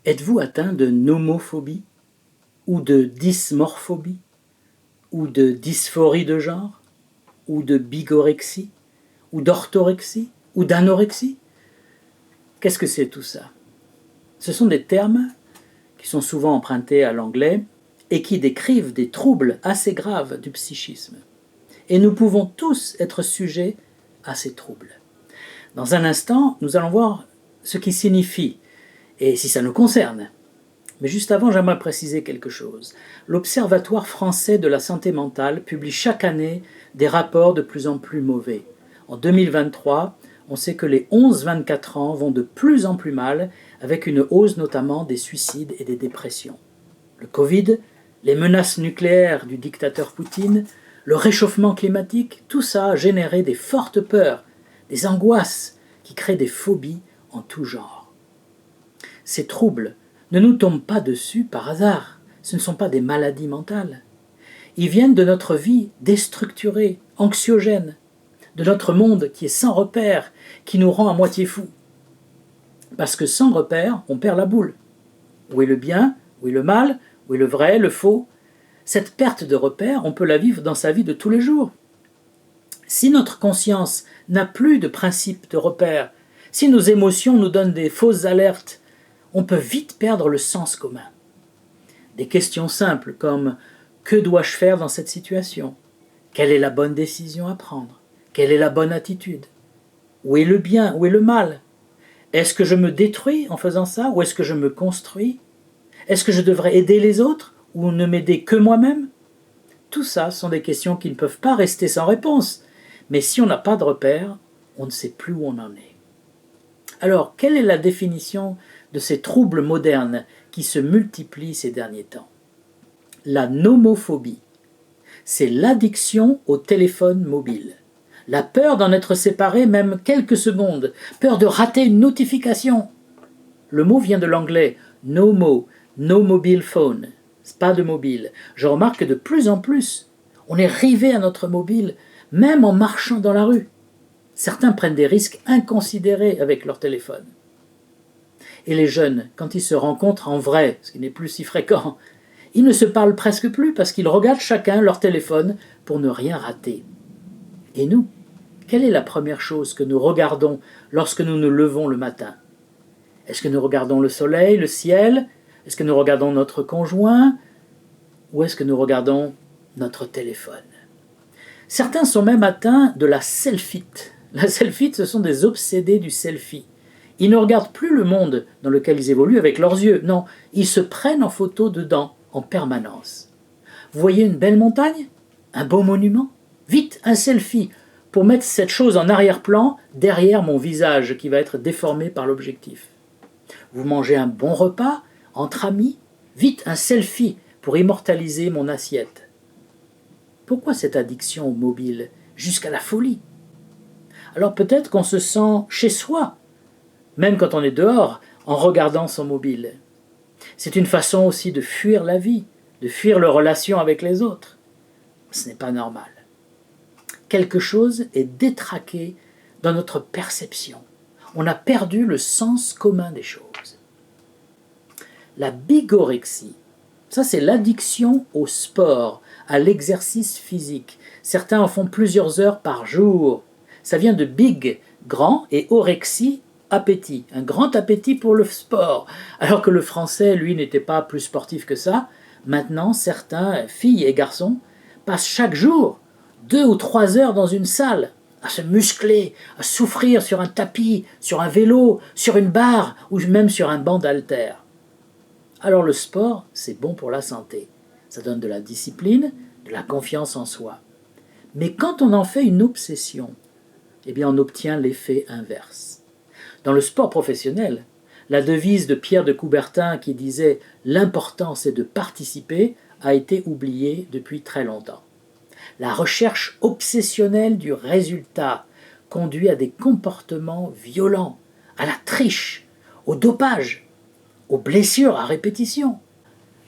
Êtes-vous atteint de nomophobie ou de dysmorphobie ou de dysphorie de genre ou de bigorexie ou d'orthorexie ou d'anorexie? Qu'est-ce que c'est tout ça? Ce sont des termes qui sont souvent empruntés à l'anglais et qui décrivent des troubles assez graves du psychisme. Et nous pouvons tous être sujets à ces troubles. Dans un instant, nous allons voir ce qui signifie et si ça nous concerne. Mais juste avant, j'aimerais préciser quelque chose. L'Observatoire français de la santé mentale publie chaque année des rapports de plus en plus mauvais. En 2023, on sait que les 11-24 ans vont de plus en plus mal, avec une hausse notamment des suicides et des dépressions. Le Covid, les menaces nucléaires du dictateur Poutine, le réchauffement climatique, tout ça a généré des fortes peurs, des angoisses qui créent des phobies en tout genre. Ces troubles ne nous tombent pas dessus par hasard, ce ne sont pas des maladies mentales. Ils viennent de notre vie déstructurée, anxiogène, de notre monde qui est sans repère, qui nous rend à moitié fous. Parce que sans repère, on perd la boule. Où est le bien? Où est le mal? Où est le vrai, le faux? Cette perte de repère, on peut la vivre dans sa vie de tous les jours. Si notre conscience n'a plus de principe de repère, si nos émotions nous donnent des fausses alertes, on peut vite perdre le sens commun. Des questions simples comme « Que dois-je faire dans cette situation? Quelle est la bonne décision à prendre? Quelle est la bonne attitude? Où est le bien? Où est le mal? Est-ce que je me détruis en faisant ça ou est-ce que je me construis? Est-ce que je devrais aider les autres ou ne m'aider que moi-même? » Tout ça sont des questions qui ne peuvent pas rester sans réponse. Mais si on n'a pas de repère, on ne sait plus où on en est. Alors, quelle est la définition de ces troubles modernes qui se multiplient ces derniers temps? La nomophobie, c'est l'addiction au téléphone mobile. La peur d'en être séparé même quelques secondes, peur de rater une notification. Le mot vient de l'anglais no mobile phone, pas de mobile. Je remarque que de plus en plus, on est rivé à notre mobile, même en marchant dans la rue. Certains prennent des risques inconsidérés avec leur téléphone. Et les jeunes, quand ils se rencontrent en vrai, ce qui n'est plus si fréquent, ils ne se parlent presque plus parce qu'ils regardent chacun leur téléphone pour ne rien rater. Et nous, quelle est la première chose que nous regardons lorsque nous nous levons le matin? Est-ce que nous regardons le soleil, le ciel? Est-ce que nous regardons notre conjoint? Ou est-ce que nous regardons notre téléphone? Certains sont même atteints de la selfite. La selfite, ce sont des obsédés du selfie. Ils ne regardent plus le monde dans lequel ils évoluent avec leurs yeux. Non, ils se prennent en photo dedans, en permanence. Vous voyez une belle montagne? Un beau monument? Vite, un selfie pour mettre cette chose en arrière-plan derrière mon visage qui va être déformé par l'objectif. Vous mangez un bon repas entre amis? Vite, un selfie pour immortaliser mon assiette. Pourquoi cette addiction au mobile jusqu'à la folie? Alors peut-être qu'on se sent chez soi, même quand on est dehors, en regardant son mobile. C'est une façon aussi de fuir la vie, de fuir les relations avec les autres. Ce n'est pas normal. Quelque chose est détraqué dans notre perception. On a perdu le sens commun des choses. La bigorexie, ça c'est l'addiction au sport, à l'exercice physique. Certains en font plusieurs heures par jour. Ça vient de big, grand, et orexie, appétit. Un grand appétit pour le sport. Alors que le français, lui, n'était pas plus sportif que ça. Maintenant, certains, filles et garçons, passent chaque jour 2 ou 3 heures dans une salle, à se muscler, à souffrir sur un tapis, sur un vélo, sur une barre ou même sur un banc d'haltères. Alors le sport, c'est bon pour la santé. Ça donne de la discipline, de la confiance en soi. Mais quand on en fait une obsession, eh bien on obtient l'effet inverse. Dans le sport professionnel, la devise de Pierre de Coubertin qui disait « L'important c'est de participer » a été oubliée depuis très longtemps. La recherche obsessionnelle du résultat conduit à des comportements violents, à la triche, au dopage, aux blessures à répétition.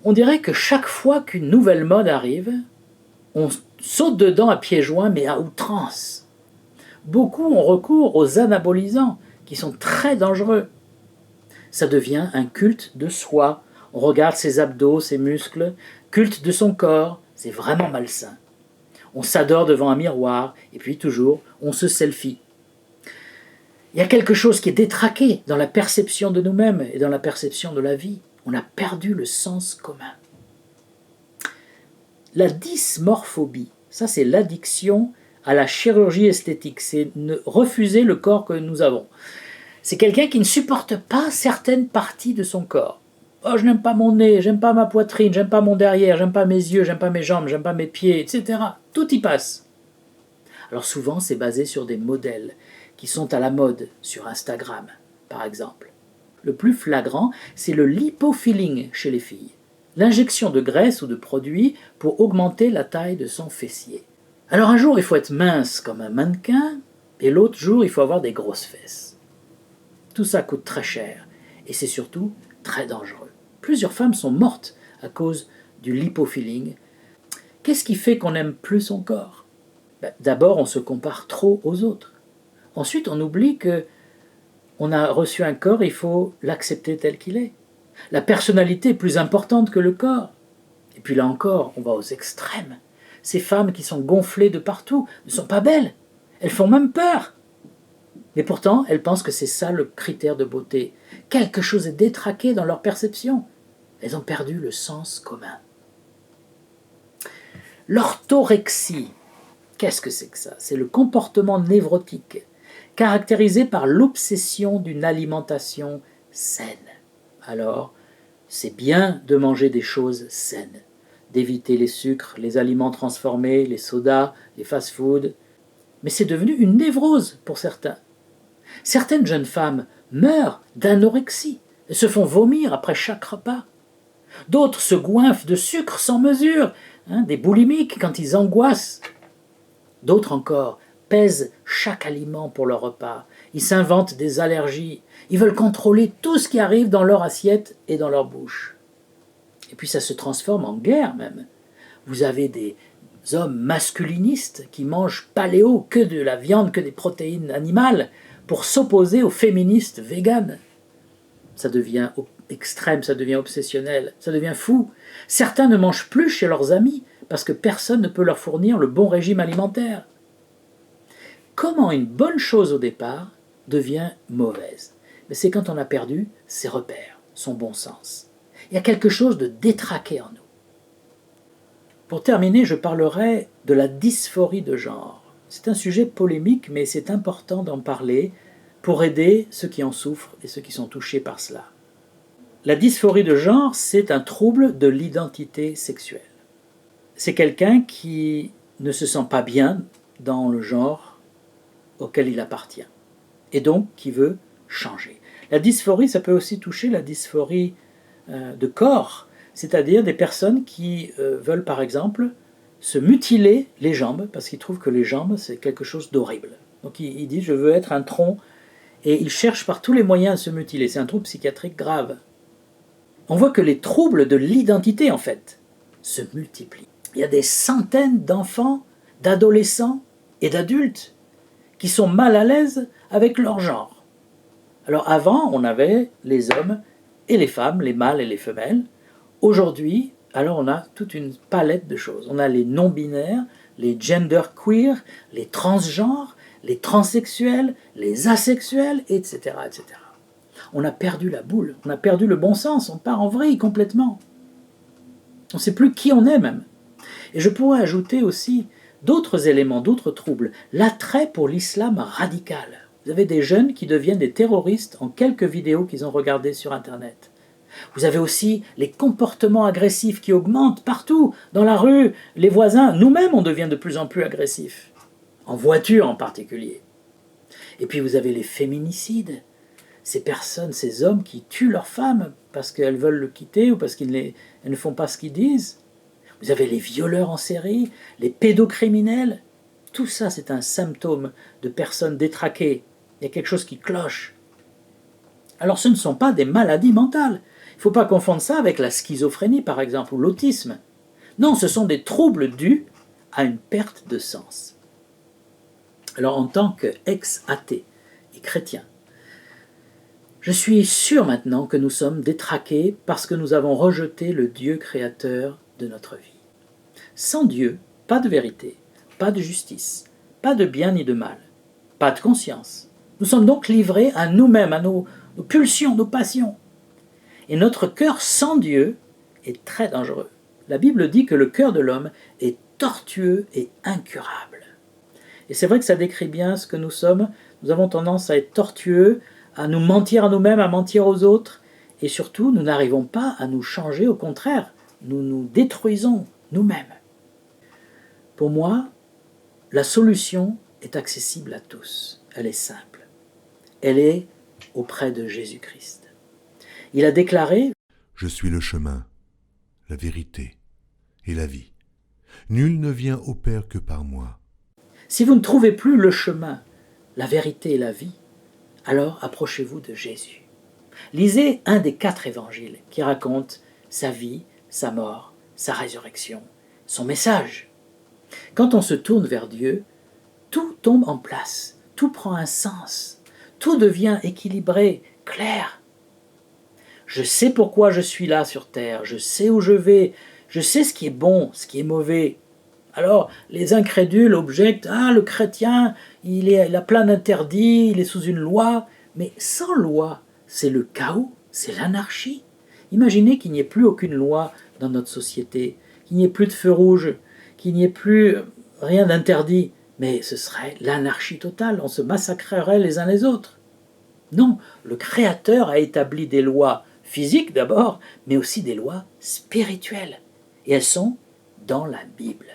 On dirait que chaque fois qu'une nouvelle mode arrive, on saute dedans à pieds joints mais à outrance. Beaucoup ont recours aux anabolisants qui sont très dangereux. Ça devient un culte de soi. On regarde ses abdos, ses muscles, culte de son corps, c'est vraiment malsain. On s'adore devant un miroir, et puis toujours, on se selfie. Il y a quelque chose qui est détraqué dans la perception de nous-mêmes et dans la perception de la vie. On a perdu le sens commun. La dysmorphobie, ça c'est l'addiction à la chirurgie esthétique, c'est refuser le corps que nous avons. C'est quelqu'un qui ne supporte pas certaines parties de son corps. Oh, je n'aime pas mon nez, j'aime pas ma poitrine, j'aime pas mon derrière, j'aime pas mes yeux, j'aime pas mes jambes, j'aime pas mes pieds, etc. Tout y passe. Alors souvent, c'est basé sur des modèles qui sont à la mode sur Instagram, par exemple. Le plus flagrant, c'est le lipofilling chez les filles. L'injection de graisse ou de produits pour augmenter la taille de son fessier. Alors un jour, il faut être mince comme un mannequin, et l'autre jour, il faut avoir des grosses fesses. Tout ça coûte très cher, et c'est surtout très dangereux. Plusieurs femmes sont mortes à cause du lipofilling. Qu'est-ce qui fait qu'on n'aime plus son corps? D'abord, on se compare trop aux autres. Ensuite, on oublie que on a reçu un corps, il faut l'accepter tel qu'il est. La personnalité est plus importante que le corps. Et puis là encore, on va aux extrêmes. Ces femmes qui sont gonflées de partout ne sont pas belles. Elles font même peur. Mais pourtant, elles pensent que c'est ça le critère de beauté. Quelque chose est détraqué dans leur perception. Elles ont perdu le sens commun. L'orthorexie, qu'est-ce que c'est que ça? C'est le comportement névrotique, caractérisé par l'obsession d'une alimentation saine. Alors, c'est bien de manger des choses saines, d'éviter les sucres, les aliments transformés, les sodas, les fast-foods. Mais c'est devenu une névrose pour certains. Certaines jeunes femmes meurent d'anorexie et se font vomir après chaque repas. D'autres se goinfrent de sucre sans mesure, des boulimiques quand ils angoissent. D'autres encore pèsent chaque aliment pour leur repas. Ils s'inventent des allergies. Ils veulent contrôler tout ce qui arrive dans leur assiette et dans leur bouche. Et puis ça se transforme en guerre même. Vous avez des hommes masculinistes qui mangent paléo, que de la viande, que des protéines animales, pour s'opposer aux féministes véganes. Ça devient extrême, ça devient obsessionnel, ça devient fou. Certains ne mangent plus chez leurs amis parce que personne ne peut leur fournir le bon régime alimentaire. Comment une bonne chose au départ devient mauvaise? Mais c'est quand on a perdu ses repères, son bon sens. Il y a quelque chose de détraqué en nous. Pour terminer, je parlerai de la dysphorie de genre. C'est un sujet polémique, mais c'est important d'en parler pour aider ceux qui en souffrent et ceux qui sont touchés par cela. La dysphorie de genre, c'est un trouble de l'identité sexuelle. C'est quelqu'un qui ne se sent pas bien dans le genre auquel il appartient, et donc qui veut changer. La dysphorie, ça peut aussi toucher la dysphorie de corps, c'est-à-dire des personnes qui veulent par exemple se mutiler les jambes, parce qu'ils trouvent que les jambes c'est quelque chose d'horrible. Donc ils disent je veux être un tronc, et ils cherchent par tous les moyens à se mutiler. C'est un trouble psychiatrique grave. On voit que les troubles de l'identité en fait se multiplient. Il y a des centaines d'enfants, d'adolescents et d'adultes qui sont mal à l'aise avec leur genre. Alors avant, on avait les hommes et les femmes, les mâles et les femelles. Aujourd'hui, alors on a toute une palette de choses. On a les non-binaires, les genderqueer, les transgenres, les transsexuels, les asexuels, etc., etc. On a perdu la boule, on a perdu le bon sens, on part en vrille complètement. On ne sait plus qui on est même. Et je pourrais ajouter aussi d'autres éléments, d'autres troubles. L'attrait pour l'islam radical. Vous avez des jeunes qui deviennent des terroristes en quelques vidéos qu'ils ont regardées sur Internet. Vous avez aussi les comportements agressifs qui augmentent partout, dans la rue, les voisins. Nous-mêmes, on devient de plus en plus agressifs, en voiture en particulier. Et puis vous avez les féminicides. Ces personnes, ces hommes qui tuent leurs femmes parce qu'elles veulent le quitter ou parce qu'elles ne font pas ce qu'ils disent. Vous avez les violeurs en série, les pédocriminels. Tout ça, c'est un symptôme de personnes détraquées. Il y a quelque chose qui cloche. Alors ce ne sont pas des maladies mentales. Il ne faut pas confondre ça avec la schizophrénie, par exemple, ou l'autisme. Non, ce sont des troubles dus à une perte de sens. Alors en tant qu'ex-athée et chrétien, Je suis sûr maintenant que nous sommes détraqués parce que nous avons rejeté le Dieu créateur de notre vie. Sans Dieu, pas de vérité, pas de justice, pas de bien ni de mal, pas de conscience. Nous sommes donc livrés à nous-mêmes, à nos pulsions, nos passions. Et notre cœur sans Dieu est très dangereux. La Bible dit que le cœur de l'homme est tortueux et incurable. Et c'est vrai que ça décrit bien ce que nous sommes. Nous avons tendance à être tortueux, à nous mentir à nous-mêmes, à mentir aux autres. Et surtout, nous n'arrivons pas à nous changer. Au contraire, nous nous détruisons nous-mêmes. Pour moi, la solution est accessible à tous. Elle est simple. Elle est auprès de Jésus-Christ. Il a déclaré « Je suis le chemin, la vérité et la vie. Nul ne vient au Père que par moi. » Si vous ne trouvez plus le chemin, la vérité et la vie, alors approchez-vous de Jésus. Lisez un des 4 évangiles qui raconte sa vie, sa mort, sa résurrection, son message. Quand on se tourne vers Dieu, tout tombe en place, tout prend un sens, tout devient équilibré, clair. Je sais pourquoi je suis là sur terre, je sais où je vais, je sais ce qui est bon, ce qui est mauvais. Alors, les incrédules objectent « Ah, le chrétien, il a plein d'interdits, il est sous une loi. » Mais sans loi, c'est le chaos, c'est l'anarchie. Imaginez qu'il n'y ait plus aucune loi dans notre société, qu'il n'y ait plus de feu rouge, qu'il n'y ait plus rien d'interdit. Mais ce serait l'anarchie totale, on se massacrerait les uns les autres. Non, le Créateur a établi des lois physiques d'abord, mais aussi des lois spirituelles. Et elles sont dans la Bible.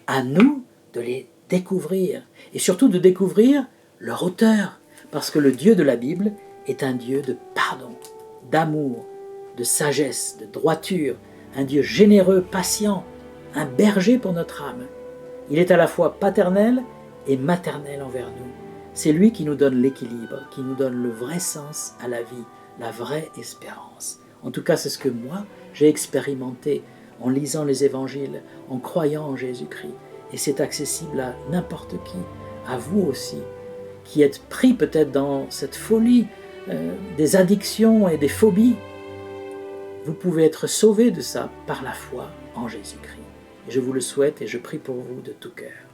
À nous de les découvrir, et surtout de découvrir leur auteur, parce que le Dieu de la Bible est un Dieu de pardon, d'amour, de sagesse, de droiture, un Dieu généreux, patient, un berger pour notre âme. Il est à la fois paternel et maternel envers nous. C'est lui qui nous donne l'équilibre, qui nous donne le vrai sens à la vie, la vraie espérance. En tout cas, c'est ce que moi, j'ai expérimenté en lisant les évangiles, en croyant en Jésus-Christ. Et c'est accessible à n'importe qui, à vous aussi, qui êtes pris peut-être dans cette folie des addictions et des phobies. Vous pouvez être sauvé de ça par la foi en Jésus-Christ. Et je vous le souhaite et je prie pour vous de tout cœur.